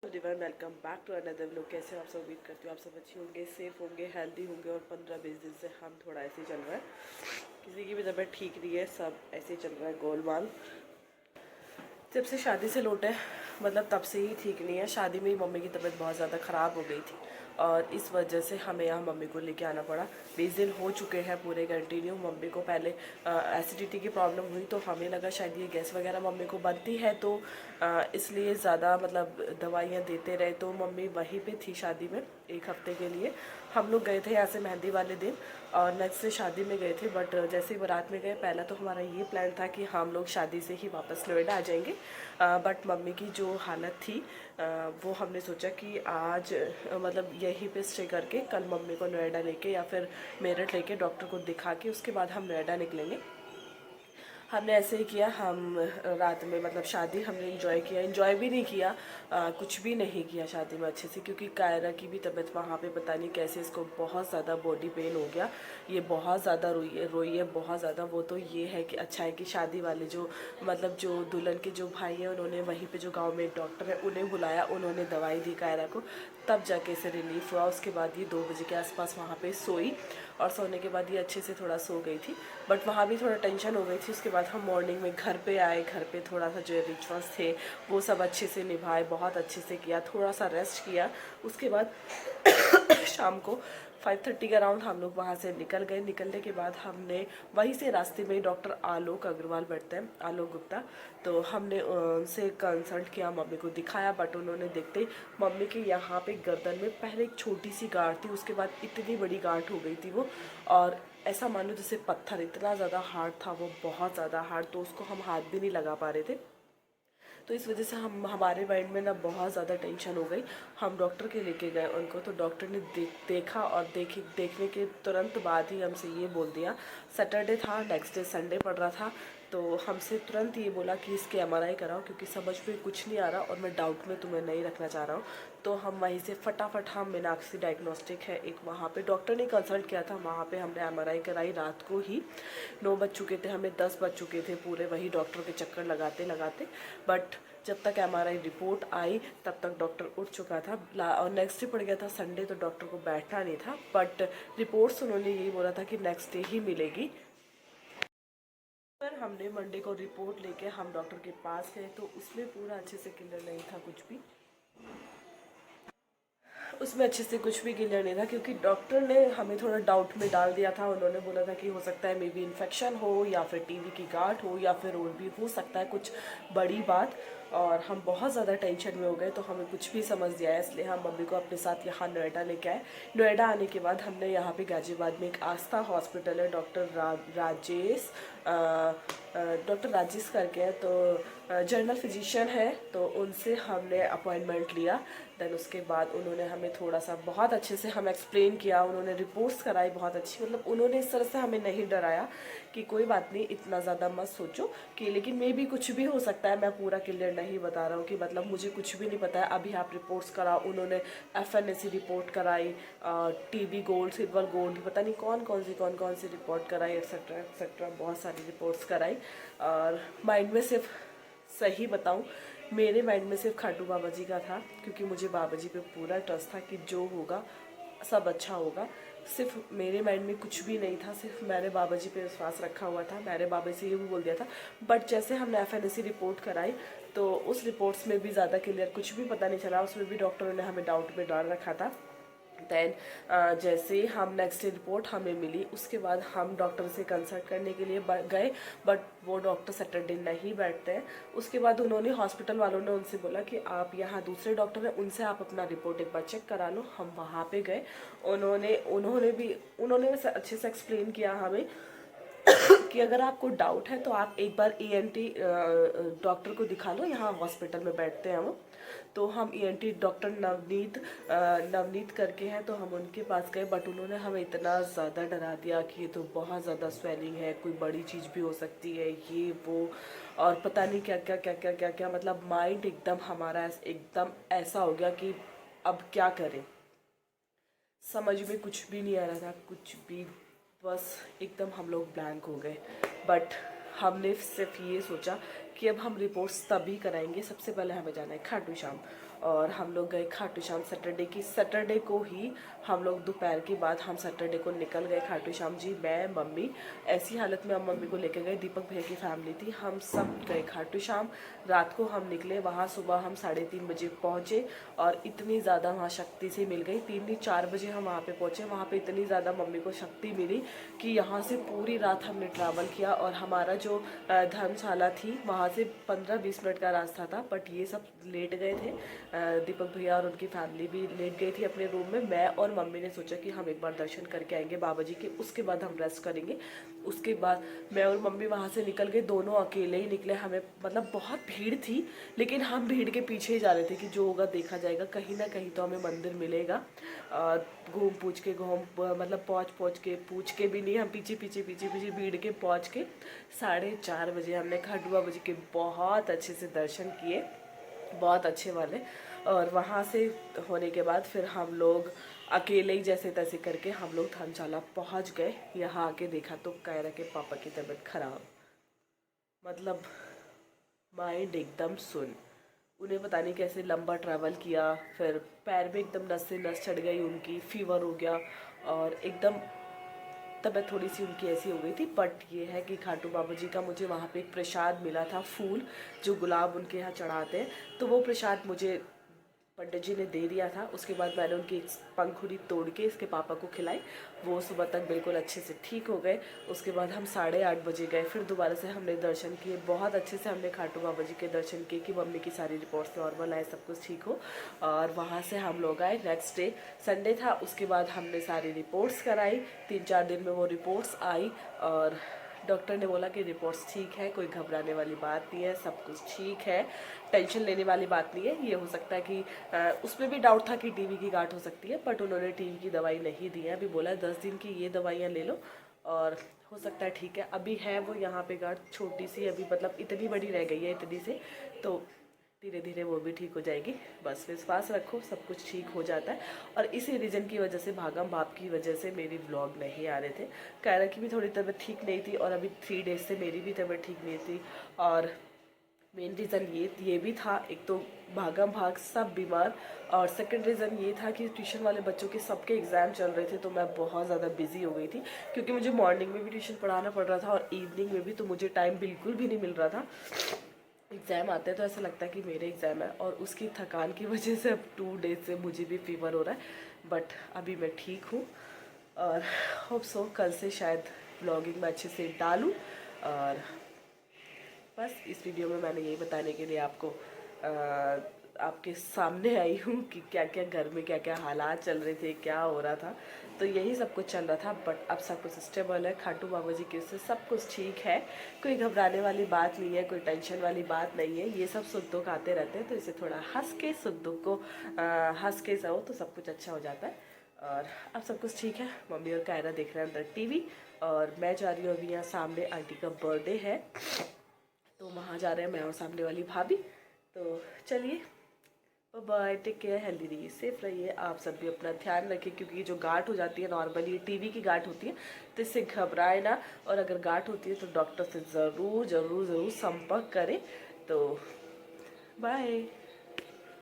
Everyone, welcome back to another vlog. कैसे हो आप सब? उम्मीद करती हूँ आप सब अच्छी होंगे, सेफ होंगे, हेल्दी होंगे। और 15-20 दिन से हम थोड़ा ऐसे ही चल रहा है, किसी की भी तबीयत ठीक नहीं है, सब ऐसे ही चल रहा है गोलमाल। जब से शादी से लौटे मतलब तब से ही ठीक नहीं है। शादी में ही मम्मी की तबीयत बहुत ज़्यादा ख़राब हो गई थी और इस वजह से हमें यहाँ मम्मी को लेके आना पड़ा। 20 दिन हो चुके हैं पूरे कंटिन्यू। मम्मी को पहले एसिडिटी की प्रॉब्लम हुई तो हमें लगा शायद ये गैस वगैरह मम्मी को बनती है, तो इसलिए ज़्यादा मतलब दवाइयाँ देते रहे। तो मम्मी वहीं पे थी शादी में 1 हफ्ते के लिए। हम लोग गए थे यहाँ से मेहंदी वाले दिन और नेक्स्ट से शादी में गए थे। बट जैसे ही बारात में गए, पहला तो हमारा ये प्लान था कि हम लोग शादी से ही वापस नोएडा आ जाएंगे। बट मम्मी की जो हालत थी वो हमने सोचा कि आज मतलब यहीं पे स्टे करके कल मम्मी को नोएडा लेके या फिर मेरठ लेके डॉक्टर को दिखा के उसके बाद हम नोएडा निकलेंगे। हमने ऐसे ही किया। हम रात में मतलब शादी हमने इंजॉय किया, इंजॉय भी नहीं किया, कुछ भी नहीं किया शादी में अच्छे से, क्योंकि कायरा की भी तबीयत वहाँ पे पता नहीं कैसे इसको बहुत ज़्यादा बॉडी पेन हो गया। ये बहुत ज़्यादा रोई है बहुत ज़्यादा। वो तो ये है कि अच्छा है कि शादी वाले जो मतलब जो दुल्हन के जो भाई हैं उन्होंने वहीं पे जो गांव में एक डॉक्टर है उन्हें बुलाया, उन्होंने दवाई दी कायरा को, तब जाके इसे रिलीफ हुआ। उसके बाद ये 2 बजे के आसपास वहाँ पे सोई और सोने के बाद ये अच्छे से थोड़ा सो गई थी। बट वहाँ भी थोड़ा टेंशन हो गई थी। उसके बाद हम मॉर्निंग में घर पे आए, घर पे थोड़ा सा जो रिचुअल्स थे वो सब अच्छे से निभाए, बहुत अच्छे से किया, थोड़ा सा रेस्ट किया। उसके बाद शाम को 5:30 के अराउंड हम लोग वहाँ से निकल गए। निकलने के बाद हमने वहीं से रास्ते में डॉक्टर आलोक अग्रवाल बैठते हैं, आलोक गुप्ता, तो हमने उनसे कंसल्ट किया, मम्मी को दिखाया। बट उन्होंने देखते मम्मी के यहाँ पे गर्दन में पहले एक छोटी सी गांठ थी, उसके बाद इतनी बड़ी गांठ हो गई थी वो, और ऐसा मानो जैसे पत्थर, इतना ज़्यादा हार्ड था वो, बहुत ज़्यादा हार्ड, तो उसको हम हाथ भी नहीं लगा पा रहे थे। तो इस वजह से हमारे माइंड में ना बहुत ज़्यादा टेंशन हो गई। हम डॉक्टर के लेके गए उनको, तो डॉक्टर ने देखा और देखने के तुरंत बाद ही हमसे ये बोल दिया, सैटरडे था, नेक्स्ट डे संडे पड़ रहा था, तो हमसे तुरंत ये बोला कि इसके MRI कराओ, क्योंकि समझ में कुछ नहीं आ रहा और मैं डाउट में तुम्हें नहीं रखना चाह रहा हूँ। तो हम वहीं से फटाफट, हम मीनाक्षी डायग्नोस्टिक है एक, वहाँ पे डॉक्टर ने कंसल्ट किया था, वहाँ पे हमने MRI कराई। रात को ही 9 बज चुके थे, हमें 10 बज चुके थे पूरे वही डॉक्टर के चक्कर लगाते लगाते। बट जब तक MRI रिपोर्ट आई तब तक डॉक्टर उठ चुका था और नेक्स्ट डे पड़ गया था संडे, तो डॉक्टर को बैठना नहीं था। बट रिपोर्ट्स उन्होंने यही बोला था कि नेक्स्ट डे ही मिलेगी। पर हमने मंडे को रिपोर्ट लेके हम डॉक्टर के पास गए, तो उसमें पूरा अच्छे से क्लियर नहीं था कुछ भी, उसमें अच्छे से कुछ भी क्लियर नहीं था, क्योंकि डॉक्टर ने हमें थोड़ा डाउट में डाल दिया था। उन्होंने बोला था कि हो सकता है मे बी इन्फेक्शन हो या फिर टीबी की गांठ हो या फिर और भी हो सकता है कुछ बड़ी बात। और हम बहुत ज़्यादा टेंशन में हो गए, तो हमें कुछ भी समझ नहीं आया, इसलिए हम मम्मी को अपने साथ यहाँ नोएडा लेके आए। नोएडा आने के बाद हमने यहाँ पे गाजियाबाद में एक आस्था हॉस्पिटल है, डॉक्टर राजेश करके है, तो जनरल फिजिशियन है, तो उनसे हमने अपॉइंटमेंट लिया। देन उसके बाद उन्होंने हमें थोड़ा सा बहुत अच्छे से हम एक्सप्लेन किया, उन्होंने रिपोर्ट्स कराई बहुत अच्छी, मतलब उन्होंने इस तरह से हमें नहीं डराया कि कोई बात नहीं, इतना ज़्यादा मत सोचो कि, लेकिन मे भी कुछ भी हो सकता है। मैं पूरा क्लियर नहीं बता रहा हूँ कि मतलब मुझे कुछ भी नहीं पता है, अभी आप रिपोर्ट्स कराओ। उन्होंने FNAC रिपोर्ट कराई, TB गोल्ड, सिल्वर गोल्ड, पता नहीं कौन सी रिपोर्ट कराई, एक्सेट्रा एक्सेट्रा, बहुत सारी रिपोर्ट्स कराई। और माइंड में सिर्फ, सही बताऊं, मेरे माइंड में सिर्फ खाटू बाबा जी का था, क्योंकि मुझे बाबा जी पे पूरा ट्रस्ट था कि जो होगा सब अच्छा होगा। सिर्फ मेरे माइंड में कुछ भी नहीं था, सिर्फ मैंने बाबा जी पे विश्वास रखा हुआ था। मैंने बाबा से ये भी बोल दिया था। बट जैसे हमने FNAC रिपोर्ट कराई, तो उस रिपोर्ट्स में भी ज़्यादा क्लियर कुछ भी पता नहीं चला, उसमें भी डॉक्टरों ने हमें डाउट में डाल रखा था। दैन जैसे हम नेक्स्ट डे रिपोर्ट हमें मिली, उसके बाद हम डॉक्टर से कंसल्ट करने के लिए गए। बट वो डॉक्टर सैटरडे नहीं बैठते हैं। उसके बाद उन्होंने, हॉस्पिटल वालों ने उनसे बोला कि आप यहाँ दूसरे डॉक्टर हैं, उनसे आप अपना रिपोर्ट एक बार चेक करा लो। हम वहाँ पे गए, उन्होंने अच्छे से एक्सप्लेन किया हमें कि अगर आपको डाउट है तो आप एक बार ENT डॉक्टर को दिखा लो, यहाँ हॉस्पिटल में बैठते हैं वो। तो हम ENT डॉक्टर नवनीत करके हैं, तो हम उनके पास गए। बट उन्होंने हमें इतना ज़्यादा डरा दिया कि ये तो बहुत ज़्यादा स्वेलिंग है, कोई बड़ी चीज़ भी हो सकती है, ये वो, और पता नहीं क्या क्या क्या क्या क्या क्या। मतलब माइंड एकदम हमारा एकदम ऐसा हो गया कि अब क्या करें, समझ में कुछ भी नहीं आ रहा था, कुछ भी, बस एकदम हम लोग ब्लैंक हो गए। बट हमने सिर्फ ये सोचा कि अब हम रिपोर्ट्स तभी कराएंगे। सबसे पहले हमें जाना है खाटू श्याम, और हम लोग गए खाटू श्याम सैटरडे को ही। हम लोग दोपहर के बाद हम सैटरडे को निकल गए खाटू श्याम जी, मैं मम्मी। ऐसी हालत में हम मम्मी को लेकर गए, दीपक भैया की फैमिली थी, हम सब गए खाटू श्याम। रात को हम निकले वहाँ, सुबह हम 3:30 बजे पहुँचे, और इतनी ज़्यादा वहाँ शक्ति से मिल गई। 3 नहीं 4 बजे हम वहाँ पे पहुँचे। वहाँ पे इतनी ज़्यादा मम्मी को शक्ति मिली कि यहाँ से पूरी रात हमने ट्रैवल किया, और हमारा जो धर्मशाला थी वहाँ से 15-20 मिनट का रास्ता था, बट ये सब लेट गए थे। दीपक भैया और उनकी फैमिली भी लेट गई थी अपने रूम में। मैं और मम्मी ने सोचा कि हम एक बार दर्शन करके आएंगे बाबा जी के, उसके बाद हम रेस्ट करेंगे। उसके बाद मैं और मम्मी वहाँ से निकल गए, दोनों अकेले ही निकले। हमें मतलब बहुत भीड़ थी, लेकिन हम भीड़ के पीछे ही जा रहे थे कि जो होगा देखा जाएगा, कहीं ना कहीं तो हमें मंदिर मिलेगा। पहुँच के पूछ के भी नहीं, हम पीछे भीड़ के पहुँच के 4:30 बजे हमने खाटू बाबा जी के बहुत अच्छे से दर्शन किए, बहुत अच्छे वाले। और वहाँ से होने के बाद फिर हम लोग अकेले ही जैसे तैसे करके हम लोग धर्मशाला पहुँच गए। यहाँ आके देखा तो कायरा के पापा की तबीयत खराब, मतलब माइंड एकदम सुन। उन्हें पता नहीं कैसे लंबा ट्रैवल किया, फिर पैर में एकदम नस से नस चढ़ गई उनकी, फीवर हो गया, और एकदम तबीयत थोड़ी सी उनकी ऐसी हो गई थी। बट ये है कि खाटू बाबा जी का मुझे वहाँ पे एक प्रसाद मिला था, फूल जो गुलाब उनके यहाँ चढ़ाते हैं, तो वो प्रसाद मुझे पंडित जी ने दे दिया था। उसके बाद मैंने उनकी एक पंखुड़ी तोड़ के इसके पापा को खिलाई, वो सुबह तक बिल्कुल अच्छे से ठीक हो गए। उसके बाद हम 8:30 बजे गए, फिर दोबारा से हमने दर्शन किए, बहुत अच्छे से हमने खाटू बाबा जी के दर्शन किए कि मम्मी की सारी रिपोर्ट्स नॉर्मल आए, सब कुछ ठीक हो। और वहाँ से हम लोग आए, नेक्स्ट डे संडे था। उसके बाद हमने सारी रिपोर्ट्स कराई, 3-4 दिन में वो रिपोर्ट्स आई, और डॉक्टर ने बोला कि रिपोर्ट्स ठीक है, कोई घबराने वाली बात नहीं है, सब कुछ ठीक है, टेंशन लेने वाली बात नहीं है। ये हो सकता है कि उसमें भी डाउट था कि टीबी की गांठ हो सकती है, बट उन्होंने टीबी की दवाई नहीं दी है। अभी बोला है 10 दिन की ये दवाइयाँ ले लो और हो सकता है ठीक है। अभी है वो यहाँ पे गांठ छोटी सी, अभी मतलब इतनी बड़ी रह गई है इतनी से, तो धीरे धीरे वो भी ठीक हो जाएगी। बस विश्वास रखो, सब कुछ ठीक हो जाता है। और इसी रीज़न की वजह से, भागम भाग की वजह से मेरी व्लॉग नहीं आ रहे थे। कायरा की भी थोड़ी तबीयत ठीक नहीं थी, और अभी 3 डेज से मेरी भी तबीयत ठीक नहीं थी। और मेन रीज़न ये भी था, एक तो भागम भाग सब बीमार, और सेकंड रीज़न ये था कि ट्यूशन वाले बच्चों के सबके एग्ज़ाम चल रहे थे, तो मैं बहुत ज़्यादा बिजी हो गई थी, क्योंकि मुझे मॉर्निंग में भी ट्यूशन पढ़ाना पड़ रहा था और इवनिंग में भी, तो मुझे टाइम बिल्कुल भी नहीं मिल रहा था। एग्ज़ाम आते हैं तो ऐसा लगता है कि मेरे एग्ज़ाम है, और उसकी थकान की वजह से अब 2 डेज से मुझे भी फीवर हो रहा है। बट अभी मैं ठीक हूँ, और होप सो कल से शायद ब्लॉगिंग में अच्छे से डालूँ। और बस इस वीडियो में मैंने यही बताने के लिए आपके सामने आई हूँ कि क्या क्या घर में क्या क्या हालात चल रहे थे, क्या हो रहा था, तो यही सब कुछ चल रहा था। बट अब सब कुछ स्टेबल है, खाटू बाबा जी की उससे सब कुछ ठीक है, कोई घबराने वाली बात नहीं है, कोई टेंशन वाली बात नहीं है। ये सब सुख दुख आते रहते हैं, तो इसे थोड़ा हंस के सुख दुख को हंस के सहो तो सब कुछ अच्छा हो जाता है। और अब सब कुछ ठीक है। मम्मी और कायरा देख रहे हैं अंदर टीवी, और मैं जा रही हूँ अभी, यहाँ सामने आंटी का बर्थडे है, तो वहाँ जा रहे हैं मैं और सामने वाली भाभी। तो चलिए, बाय, टेक केयर, हेल्दी रहिए, सेफ रहिए। आप सब भी अपना ध्यान रखें, क्योंकि जो गांठ हो जाती है, नॉर्मली टीबी की गांठ होती है, तो इससे घबराए ना, और अगर गांठ होती है तो डॉक्टर से ज़रूर ज़रूर ज़रूर संपर्क करें। तो बाय।